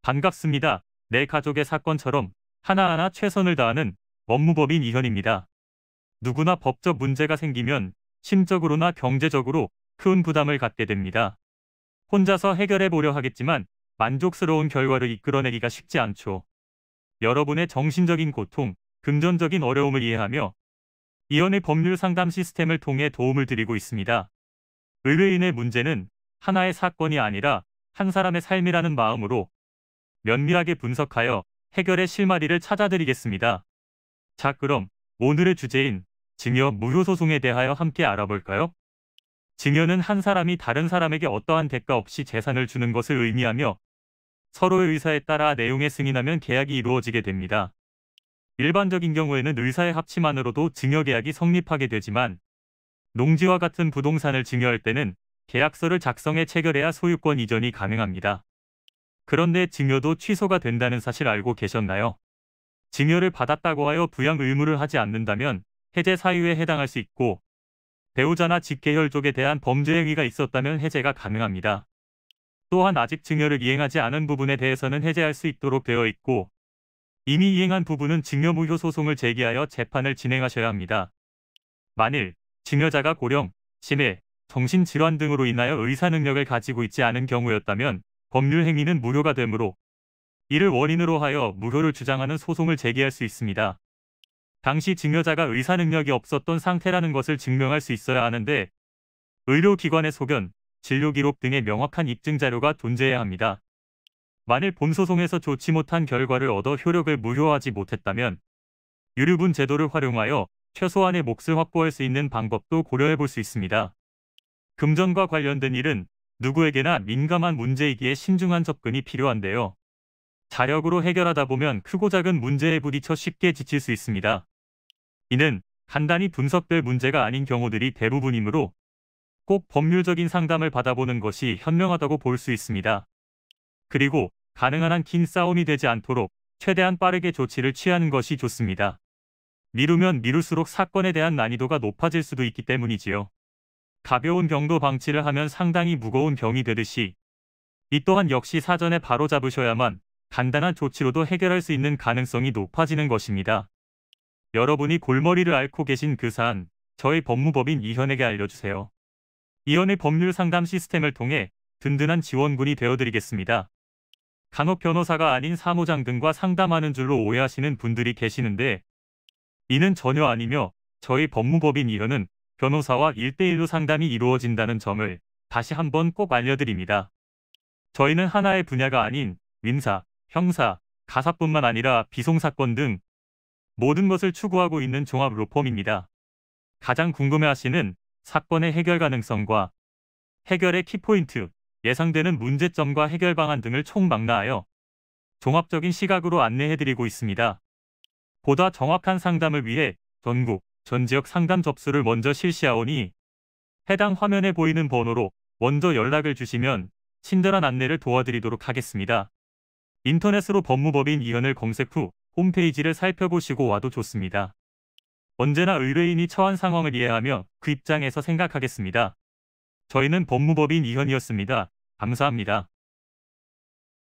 반갑습니다. 내 가족의 사건처럼 하나하나 최선을 다하는 법무법인 이현입니다. 누구나 법적 문제가 생기면 심적으로나 경제적으로 큰 부담을 갖게 됩니다. 혼자서 해결해 보려 하겠지만 만족스러운 결과를 이끌어내기가 쉽지 않죠. 여러분의 정신적인 고통, 금전적인 어려움을 이해하며 이현의 법률 상담 시스템을 통해 도움을 드리고 있습니다. 의뢰인의 문제는 하나의 사건이 아니라 한 사람의 삶이라는 마음으로 면밀하게 분석하여 해결의 실마리를 찾아드리겠습니다. 자, 그럼 오늘의 주제인 증여 무효 소송에 대하여 함께 알아볼까요? 증여는 한 사람이 다른 사람에게 어떠한 대가 없이 재산을 주는 것을 의미하며 서로의 의사에 따라 내용에 승인하면 계약이 이루어지게 됩니다. 일반적인 경우에는 의사의 합치만으로도 증여 계약이 성립하게 되지만 농지와 같은 부동산을 증여할 때는 계약서를 작성해 체결해야 소유권 이전이 가능합니다. 그런데 증여도 취소가 된다는 사실 알고 계셨나요? 증여를 받았다고 하여 부양 의무를 하지 않는다면 해제 사유에 해당할 수 있고 배우자나 직계혈족에 대한 범죄 행위가 있었다면 해제가 가능합니다. 또한 아직 증여를 이행하지 않은 부분에 대해서는 해제할 수 있도록 되어 있고 이미 이행한 부분은 증여 무효 소송을 제기하여 재판을 진행하셔야 합니다. 만일 증여자가 고령, 치매, 정신질환 등으로 인하여 의사 능력을 가지고 있지 않은 경우였다면 법률 행위는 무효가 되므로 이를 원인으로 하여 무효를 주장하는 소송을 제기할 수 있습니다. 당시 증여자가 의사 능력이 없었던 상태라는 것을 증명할 수 있어야 하는데 의료기관의 소견, 진료기록 등의 명확한 입증 자료가 존재해야 합니다. 만일 본소송에서 좋지 못한 결과를 얻어 효력을 무효하지 못했다면 유류분 제도를 활용하여 최소한의 몫을 확보할 수 있는 방법도 고려해 볼 수 있습니다. 금전과 관련된 일은 누구에게나 민감한 문제이기에 신중한 접근이 필요한데요. 자력으로 해결하다 보면 크고 작은 문제에 부딪혀 쉽게 지칠 수 있습니다. 이는 간단히 분석될 문제가 아닌 경우들이 대부분이므로 꼭 법률적인 상담을 받아보는 것이 현명하다고 볼 수 있습니다. 그리고 가능한 한 긴 싸움이 되지 않도록 최대한 빠르게 조치를 취하는 것이 좋습니다. 미루면 미룰수록 사건에 대한 난이도가 높아질 수도 있기 때문이지요. 가벼운 병도 방치를 하면 상당히 무거운 병이 되듯이 이 또한 역시 사전에 바로잡으셔야만 간단한 조치로도 해결할 수 있는 가능성이 높아지는 것입니다. 여러분이 골머리를 앓고 계신 그 사안, 저희 법무법인 이현에게 알려주세요. 이현의 법률 상담 시스템을 통해 든든한 지원군이 되어드리겠습니다. 간혹 변호사가 아닌 사무장 등과 상담하는 줄로 오해하시는 분들이 계시는데 이는 전혀 아니며 저희 법무법인 이현은 변호사와 1대1로 상담이 이루어진다는 점을 다시 한번 꼭 알려드립니다. 저희는 하나의 분야가 아닌 민사, 형사, 가사뿐만 아니라 비송사건 등 모든 것을 추구하고 있는 종합 로펌입니다. 가장 궁금해하시는 사건의 해결 가능성과 해결의 키포인트, 예상되는 문제점과 해결 방안 등을 총망라하여 종합적인 시각으로 안내해드리고 있습니다. 보다 정확한 상담을 위해 전국, 전 지역 상담 접수를 먼저 실시하오니 해당 화면에 보이는 번호로 먼저 연락을 주시면 친절한 안내를 도와드리도록 하겠습니다. 인터넷으로 법무법인 이현을 검색 후 홈페이지를 살펴보시고 와도 좋습니다. 언제나 의뢰인이 처한 상황을 이해하며 그 입장에서 생각하겠습니다. 저희는 법무법인 이현이었습니다. 감사합니다.